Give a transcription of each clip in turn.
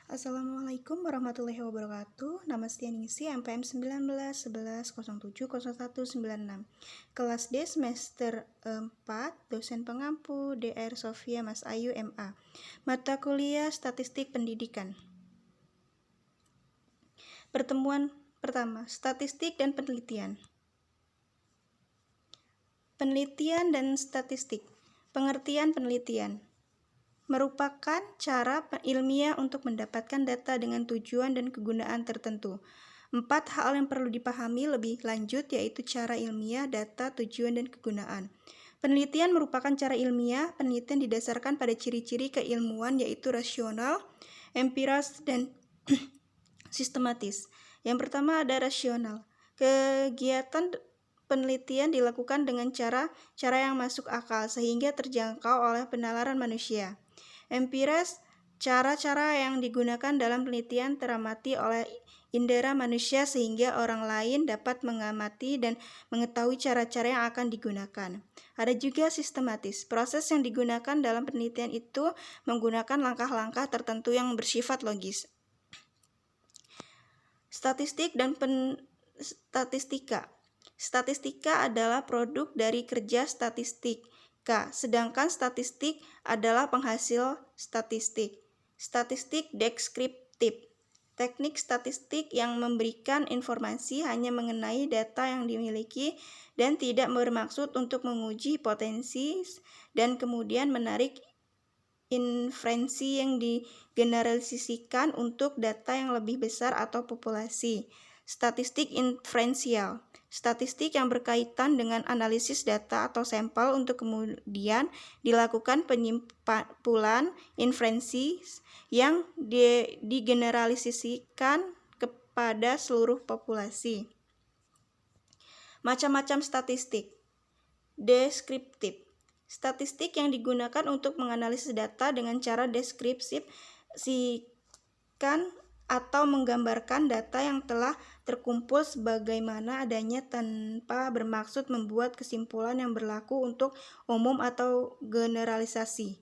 Assalamualaikum warahmatullahi wabarakatuh. Nama Stianingsih MPM 1911070196. Kelas D semester 4, dosen pengampu Dr. Sofia Mas Ayu MA. Mata kuliah Statistik Pendidikan. Pertemuan pertama, statistik dan penelitian. Penelitian dan statistik. Pengertian penelitian merupakan cara ilmiah untuk mendapatkan data dengan tujuan dan kegunaan tertentu. 4 hal yang perlu dipahami lebih lanjut yaitu cara ilmiah, data, tujuan, dan kegunaan. Penelitian merupakan cara ilmiah. Penelitian didasarkan pada ciri-ciri keilmuan yaitu rasional, empiris, dan sistematis. Yang pertama ada rasional. Kegiatan penelitian dilakukan dengan cara yang masuk akal sehingga terjangkau oleh penalaran manusia. Empiris, cara-cara yang digunakan dalam penelitian teramati oleh indera manusia sehingga orang lain dapat mengamati dan mengetahui cara-cara yang akan digunakan. Ada juga sistematis. Proses yang digunakan dalam penelitian itu menggunakan langkah-langkah tertentu yang bersifat logis. Statistik dan statistika. Statistika adalah produk dari kerja statistika, sedangkan statistik adalah penghasil statistik. Statistik deskriptif. Teknik statistik yang memberikan informasi hanya mengenai data yang dimiliki dan tidak bermaksud untuk menguji potensi dan kemudian menarik inferensi yang digeneralisasikan untuk data yang lebih besar atau populasi. Statistik inferensial. Statistik yang berkaitan dengan analisis data atau sampel untuk kemudian dilakukan penyimpulan inferensi yang digeneralisasikan kepada seluruh populasi. Macam-macam statistik. Deskriptif. Statistik yang digunakan untuk menganalisis data dengan cara deskripsikan atau menggambarkan data yang telah terkumpul sebagaimana adanya tanpa bermaksud membuat kesimpulan yang berlaku untuk umum atau generalisasi.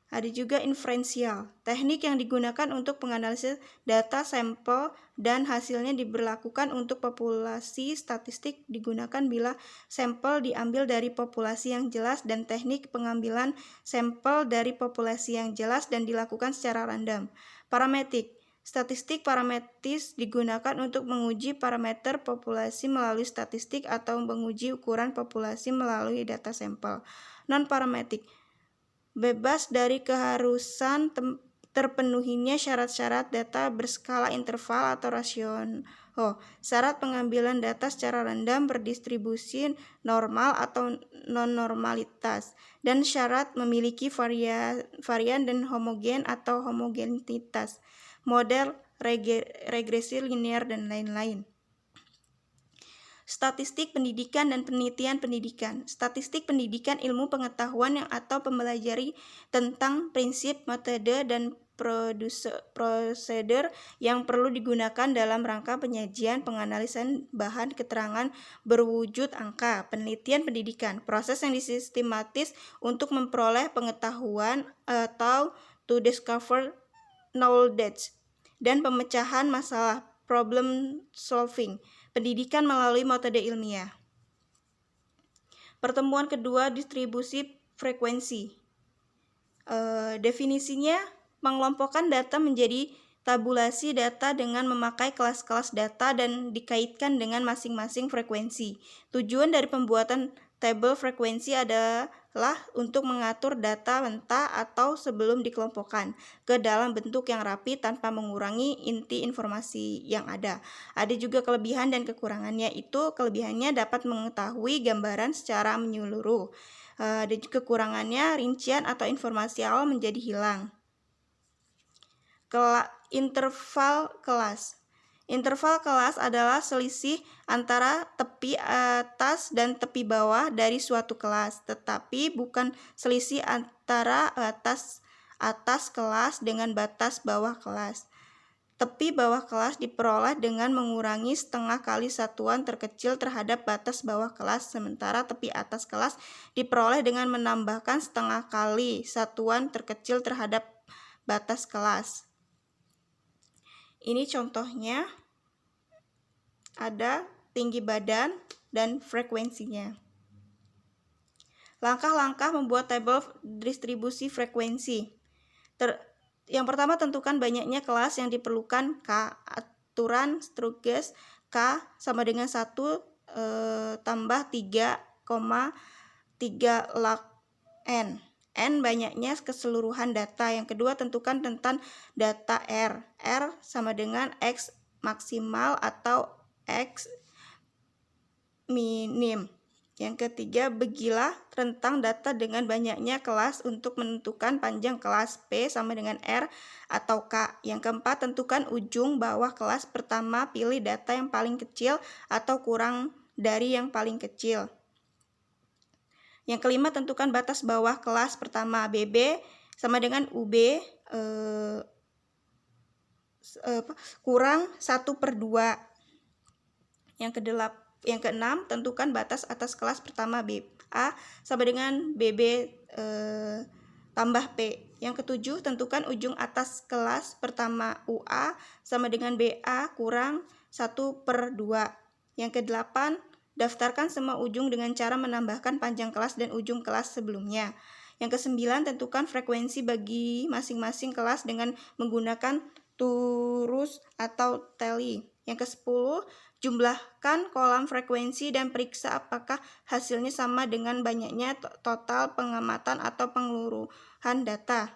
Ada juga inferensial, teknik yang digunakan untuk menganalisis data sampel dan hasilnya diberlakukan untuk populasi. Statistik digunakan bila sampel diambil dari populasi yang jelas dan teknik pengambilan sampel dari populasi yang jelas dan dilakukan secara random. Parametrik. Statistik parametris digunakan untuk menguji parameter populasi melalui statistik atau menguji ukuran populasi melalui data sampel. Non-parametrik. Bebas dari keharusan terpenuhinya syarat-syarat data berskala interval atau rasional. Syarat pengambilan data secara random berdistribusi normal atau non-normalitas, dan syarat memiliki varian dan homogen atau homogenitas, model regresi linear, dan lain-lain. Statistik pendidikan dan penelitian pendidikan. Statistik pendidikan ilmu pengetahuan yang atau mempelajari tentang prinsip, metode, dan prosedur yang perlu digunakan dalam rangka penyajian penganalisan bahan keterangan berwujud angka. Penelitian pendidikan, proses yang sistematis untuk memperoleh pengetahuan atau to discover knowledge, dan pemecahan masalah, problem solving. Pendidikan melalui metode ilmiah. Pertemuan kedua, distribusi frekuensi. Definisinya, mengelompokkan data menjadi tabulasi data dengan memakai kelas-kelas data dan dikaitkan dengan masing-masing frekuensi. Tujuan dari pembuatan tabel frekuensi adalah untuk mengatur data mentah atau sebelum dikelompokkan ke dalam bentuk yang rapi tanpa mengurangi inti informasi yang ada. Ada juga kelebihan dan kekurangannya. Itu kelebihannya dapat mengetahui gambaran secara menyeluruh. Ada juga kekurangannya, rincian atau informasi awal menjadi hilang. Interval kelas. Interval kelas adalah selisih antara tepi atas dan tepi bawah dari suatu kelas, tetapi bukan selisih antara batas atas kelas dengan batas bawah kelas. Tepi bawah kelas diperoleh dengan mengurangi setengah kali satuan terkecil terhadap batas bawah kelas, sementara tepi atas kelas diperoleh dengan menambahkan setengah kali satuan terkecil terhadap batas kelas. Ini contohnya, ada tinggi badan dan frekuensinya. Langkah-langkah membuat tabel distribusi frekuensi. Yang pertama, tentukan banyaknya kelas yang diperlukan K. Aturan Sturges K sama dengan 1 tambah 3,3 log N. N banyaknya keseluruhan data. Yang kedua, tentukan tentang data R. R sama dengan X maksimal atau X minim. Yang ketiga, bagilah rentang data dengan banyaknya kelas untuk menentukan panjang kelas. P sama dengan R atau K. Yang keempat, tentukan ujung bawah kelas pertama. Pilih data yang paling kecil atau kurang dari yang paling kecil. Yang kelima, tentukan batas bawah kelas pertama. BB sama dengan UB kurang 1/2. Yang keenam, tentukan batas atas kelas pertama. BA sama dengan BB tambah P. Yang ketujuh, tentukan ujung atas kelas pertama. UA sama dengan BA kurang 1/2. Yang kedelapan, daftarkan semua ujung dengan cara menambahkan panjang kelas dan ujung kelas sebelumnya. Yang kesembilan, tentukan frekuensi bagi masing-masing kelas dengan menggunakan turus atau tally. Yang kesepuluh, jumlahkan kolom frekuensi dan periksa apakah hasilnya sama dengan banyaknya total pengamatan atau pengeluaran data.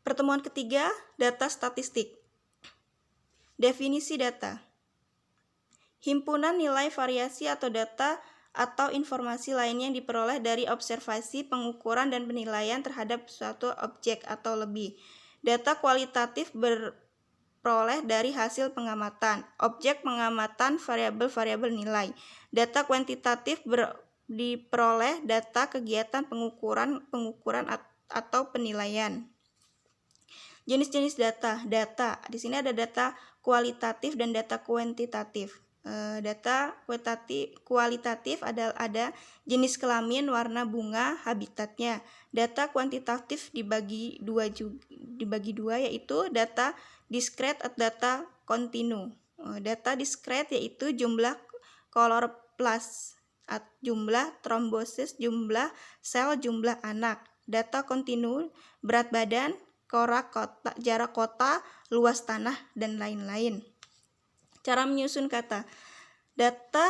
Pertemuan ketiga, data statistik. Definisi data. Himpunan nilai variasi atau data atau informasi lainnya yang diperoleh dari observasi, pengukuran, dan penilaian terhadap suatu objek atau lebih. Data kualitatif berperoleh dari hasil pengamatan, objek pengamatan, variabel-variabel nilai. Data kuantitatif diperoleh data kegiatan pengukuran atau penilaian. Jenis-jenis data. Di sini ada data kualitatif dan data kuantitatif. Data kualitatif ada jenis kelamin, warna bunga, habitatnya. Data kuantitatif dibagi dua yaitu data diskret atau data kontinu. Data diskret yaitu jumlah kloroplas, jumlah trombosis, jumlah sel, jumlah anak. Data kontinu berat badan, jarak kota, luas tanah, dan lain-lain. Cara menyusun kata. Data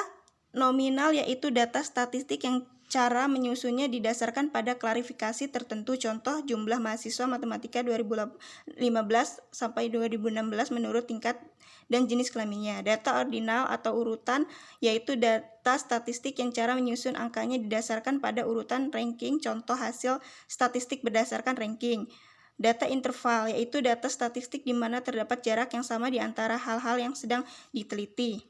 nominal yaitu data statistik yang cara menyusunnya didasarkan pada klarifikasi tertentu. Contoh, jumlah mahasiswa matematika 2015 sampai 2016 menurut tingkat dan jenis kelaminnya. Data ordinal atau urutan yaitu data statistik yang cara menyusun angkanya didasarkan pada urutan ranking. Contoh, hasil statistik berdasarkan ranking. Data interval yaitu data statistik di mana terdapat jarak yang sama di antara hal-hal yang sedang diteliti.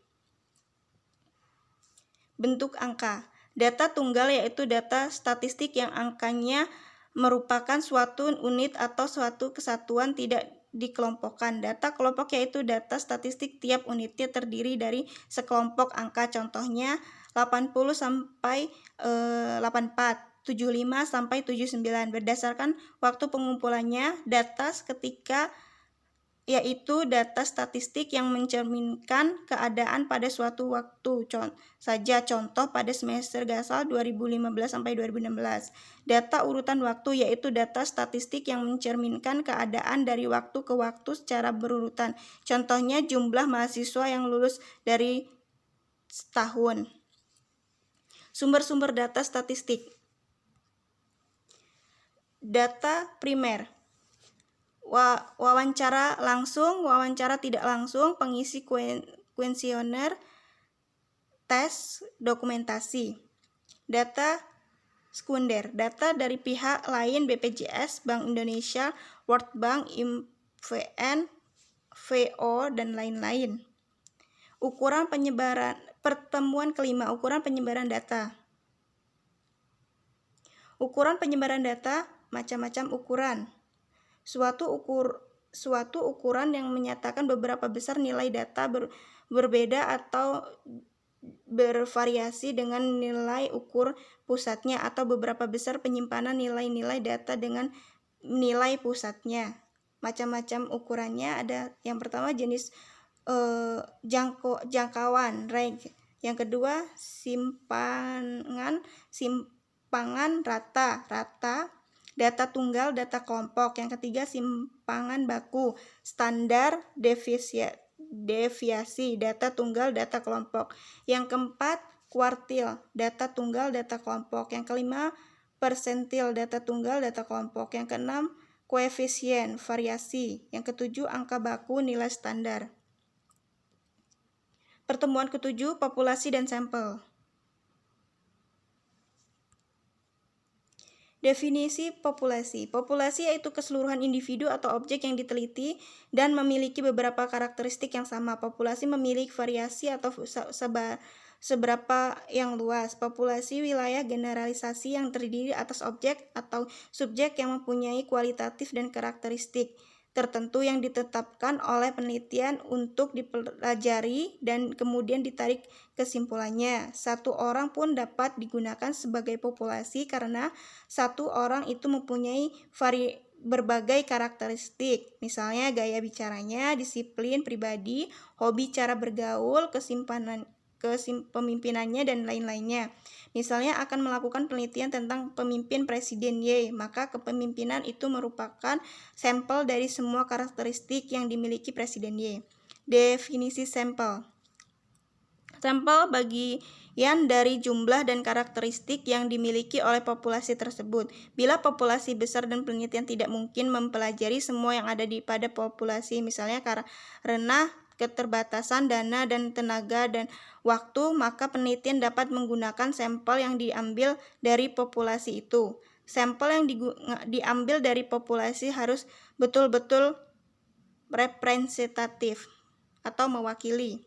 Bentuk angka. Data tunggal yaitu data statistik yang angkanya merupakan suatu unit atau suatu kesatuan tidak dikelompokkan. Data kelompok yaitu data statistik tiap unitnya terdiri dari sekelompok angka. Contohnya 80 sampai 84. 75 sampai 79 berdasarkan waktu pengumpulannya. Data seketika yaitu data statistik yang mencerminkan keadaan pada suatu waktu. Contoh pada semester gasal 2015 sampai 2016. Data urutan waktu yaitu data statistik yang mencerminkan keadaan dari waktu ke waktu secara berurutan. Contohnya jumlah mahasiswa yang lulus dari setahun. Sumber-sumber data statistik. Data primer. Wawancara langsung, wawancara tidak langsung, pengisi kuesioner, tes, dokumentasi. Data sekunder, data dari pihak lain BPJS, Bank Indonesia, World Bank, IMVN, VO, dan lain-lain. Pertemuan kelima, ukuran penyebaran data. Ukuran penyebaran data, macam-macam ukuran. Suatu ukuran yang menyatakan beberapa besar nilai data berbeda atau bervariasi dengan nilai ukur pusatnya, atau beberapa besar penyimpanan nilai-nilai data dengan nilai pusatnya. macam-macam ukurannya. Ada yang pertama jenis jangkauan range, yang kedua simpangan rata, data tunggal, data kelompok, yang ketiga simpangan baku, standar, deviasi, data tunggal, data kelompok, yang keempat kuartil, data tunggal, data kelompok, yang kelima persentil, data tunggal, data kelompok, yang keenam koefisien variasi, yang ketujuh angka baku, nilai standar. Pertemuan ketujuh, populasi dan sampel. Definisi populasi. Populasi yaitu keseluruhan individu atau objek yang diteliti dan memiliki beberapa karakteristik yang sama. Populasi memiliki variasi atau seberapa yang luas. Populasi wilayah generalisasi yang terdiri atas objek atau subjek yang mempunyai kualitatif dan karakteristik tertentu yang ditetapkan oleh penelitian untuk dipelajari dan kemudian ditarik kesimpulannya. Satu orang pun dapat digunakan sebagai populasi karena satu orang itu mempunyai berbagai karakteristik, misalnya gaya bicaranya, disiplin pribadi, hobi cara bergaul, pemimpinannya, dan lain-lainnya. Misalnya akan melakukan penelitian tentang pemimpin Presiden Y, maka kepemimpinan itu merupakan sampel dari semua karakteristik yang dimiliki Presiden Y. Definisi sampel. Sampel bagian dari jumlah dan karakteristik yang dimiliki oleh populasi tersebut. Bila populasi besar dan penelitian tidak mungkin mempelajari semua yang ada pada populasi, misalnya karena keterbatasan dana dan tenaga dan waktu, maka penelitian dapat menggunakan sampel yang diambil dari populasi itu. Sampel yang diambil dari populasi harus betul-betul representatif atau mewakili.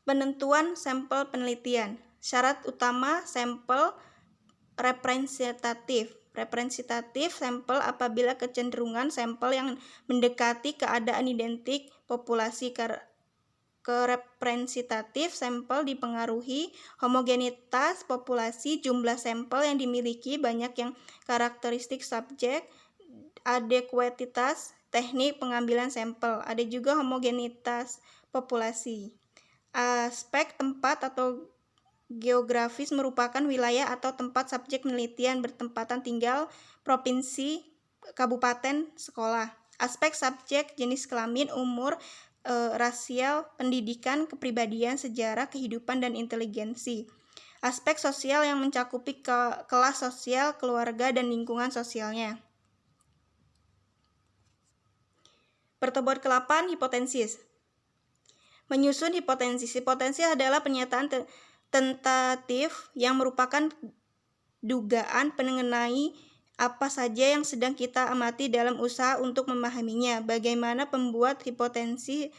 Penentuan sampel penelitian. Syarat utama sampel representatif. Representatif sampel apabila kecenderungan sampel yang mendekati keadaan identik populasi. Representatif sampel dipengaruhi homogenitas populasi, jumlah sampel yang dimiliki, banyak yang karakteristik subjek, adekuatitas, teknik pengambilan sampel. Ada juga homogenitas populasi. Aspek tempat atau geografis merupakan wilayah atau tempat subjek penelitian bertempatan tinggal, provinsi, kabupaten, sekolah. Aspek subjek jenis kelamin, umur, rasial, pendidikan, kepribadian, sejarah, kehidupan, dan inteligensi. Aspek sosial yang mencakupi kelas sosial, keluarga, dan lingkungan sosialnya. Pertemuan ke-8, hipotesis. Menyusun hipotesis. Hipotesis adalah pernyataan tentatif yang merupakan dugaan mengenai apa saja yang sedang kita amati dalam usaha untuk memahaminya. Bagaimana pembuat hipotesis.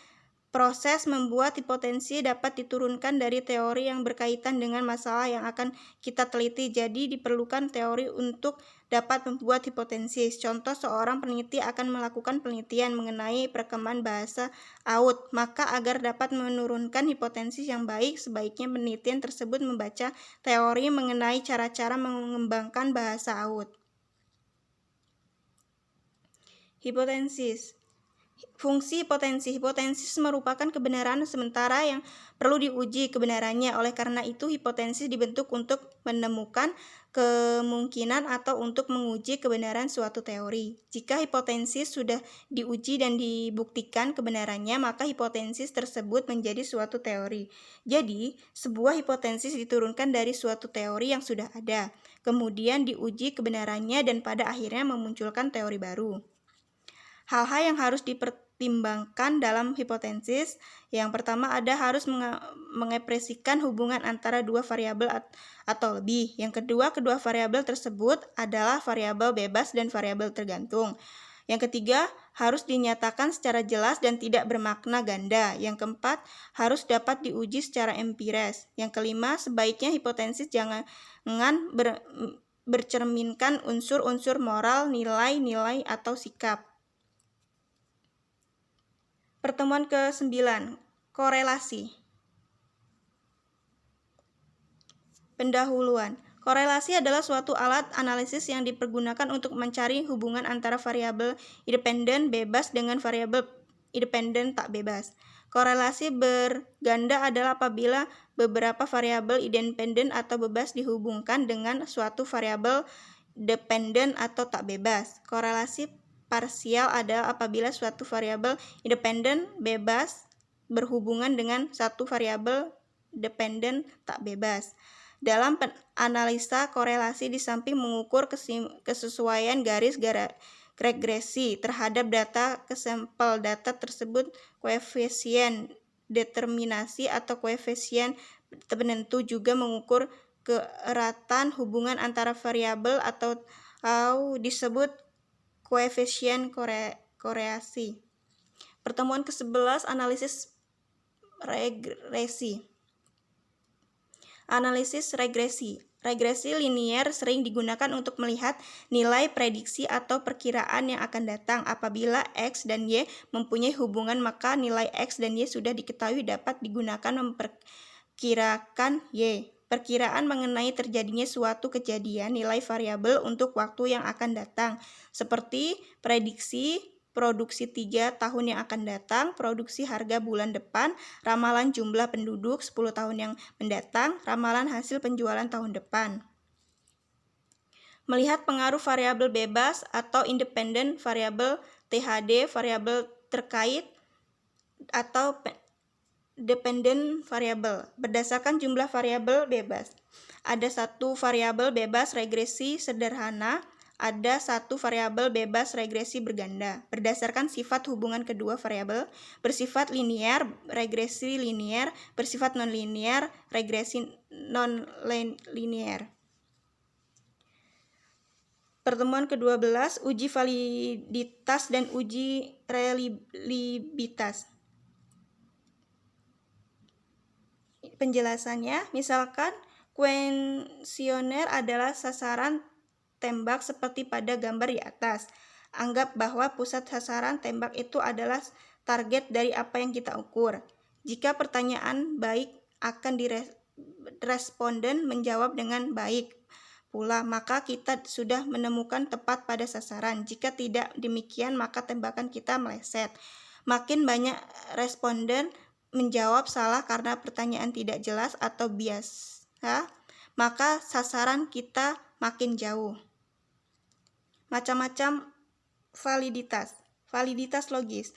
Proses membuat hipotesis dapat diturunkan dari teori yang berkaitan dengan masalah yang akan kita teliti. Jadi diperlukan teori untuk dapat membuat hipotesis. Contoh, seorang peneliti akan melakukan penelitian mengenai perkembangan bahasa AUD. Maka agar dapat menurunkan hipotesis yang baik, sebaiknya penelitian tersebut membaca teori mengenai cara-cara mengembangkan bahasa AUD. Hipotesis. Fungsi hipotesis. Hipotesis merupakan kebenaran sementara yang perlu diuji kebenarannya. Oleh karena itu, hipotesis dibentuk untuk menemukan kemungkinan atau untuk menguji kebenaran suatu teori. Jika hipotesis sudah diuji dan dibuktikan kebenarannya, maka hipotesis tersebut menjadi suatu teori. Jadi, sebuah hipotesis diturunkan dari suatu teori yang sudah ada, kemudian diuji kebenarannya dan pada akhirnya memunculkan teori baru. Hal-hal yang harus dipertimbangkan dalam hipotesis. Yang pertama harus mengekspresikan hubungan antara dua variabel atau lebih. Yang kedua, kedua variabel tersebut adalah variabel bebas dan variabel tergantung. Yang ketiga, harus dinyatakan secara jelas dan tidak bermakna ganda. Yang keempat, harus dapat diuji secara empiris. Yang kelima, sebaiknya hipotesis jangan bercerminkan unsur-unsur moral, nilai-nilai, atau sikap. Pertemuan ke-9, korelasi. Pendahuluan. Korelasi adalah suatu alat analisis yang dipergunakan untuk mencari hubungan antara variabel independen bebas dengan variabel independen tak bebas. Korelasi berganda adalah apabila beberapa variabel independen atau bebas dihubungkan dengan suatu variabel dependen atau tak bebas. Korelasi parsial adalah apabila suatu variabel independen bebas berhubungan dengan satu variabel dependen tak bebas. Dalam analisa korelasi, di samping mengukur kesesuaian garis regresi terhadap data ke sampel data tersebut, koefisien determinasi atau koefisien penentu juga mengukur keeratan hubungan antara variabel atau disebut koefisien korelasi. Pertemuan ke-11, analisis regresi. Analisis regresi. Regresi linier sering digunakan untuk melihat nilai prediksi atau perkiraan yang akan datang. Apabila X dan Y mempunyai hubungan, maka nilai X dan Y sudah diketahui dapat digunakan memperkirakan Y. Perkiraan mengenai terjadinya suatu kejadian nilai variabel untuk waktu yang akan datang, seperti prediksi produksi 3 tahun yang akan datang, produksi harga bulan depan, ramalan jumlah penduduk 10 tahun yang mendatang, ramalan hasil penjualan tahun depan. Melihat pengaruh variabel bebas atau independen variabel THD, variabel terkait atau dependent variabel berdasarkan jumlah variabel bebas. Ada satu variabel bebas regresi sederhana, ada satu variabel bebas regresi berganda. Berdasarkan sifat hubungan kedua variabel, bersifat linier, regresi linier, bersifat non-linier, regresi non-linier. Pertemuan ke-12, uji validitas dan uji reliabilitas. Penjelasannya, misalkan kuesioner adalah sasaran tembak seperti pada gambar di atas. Anggap bahwa pusat sasaran tembak itu adalah target dari apa yang kita ukur. Jika pertanyaan baik, akan responden menjawab dengan baik pula, maka kita sudah menemukan tepat pada sasaran. Jika tidak demikian, maka tembakan kita meleset. Makin banyak responden menjawab salah karena pertanyaan tidak jelas atau biasa, maka sasaran kita makin jauh. Macam-macam validitas. Validitas logis.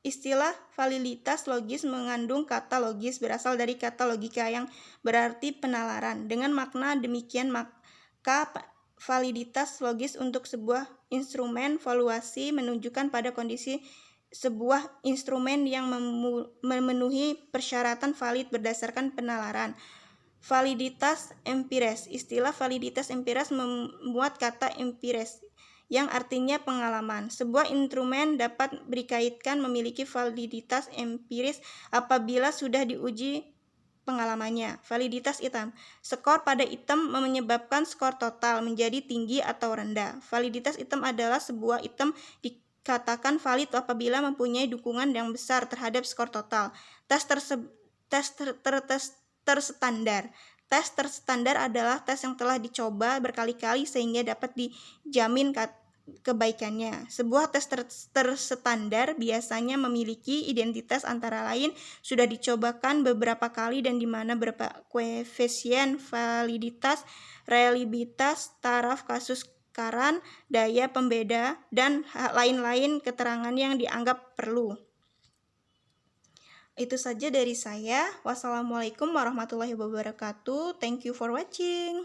Istilah validitas logis mengandung kata logis berasal dari kata logika yang berarti penalaran. Dengan makna demikian, maka validitas logis untuk sebuah instrumen valuasi menunjukkan pada kondisi sebuah instrumen yang memenuhi persyaratan valid berdasarkan penalaran. Validitas empiris. Istilah validitas empiris memuat kata empiris yang artinya pengalaman. Sebuah instrumen dapat dikaitkan memiliki validitas empiris apabila sudah diuji pengalamannya. Validitas item. Skor pada item menyebabkan skor total menjadi tinggi atau rendah. Validitas item adalah sebuah item dikatakan valid apabila mempunyai dukungan yang besar terhadap skor total. Tes terstandar. Tes terstandar adalah tes yang telah dicoba berkali-kali sehingga dapat dijamin kebaikannya. Sebuah tes terstandar biasanya memiliki identitas antara lain sudah dicobakan beberapa kali dan di mana beberapa koefisien validitas, reliabilitas, taraf kasus karan, daya pembeda, dan lain-lain keterangan yang dianggap perlu. Itu saja dari saya. Wassalamualaikum warahmatullahi wabarakatuh. Thank you for watching.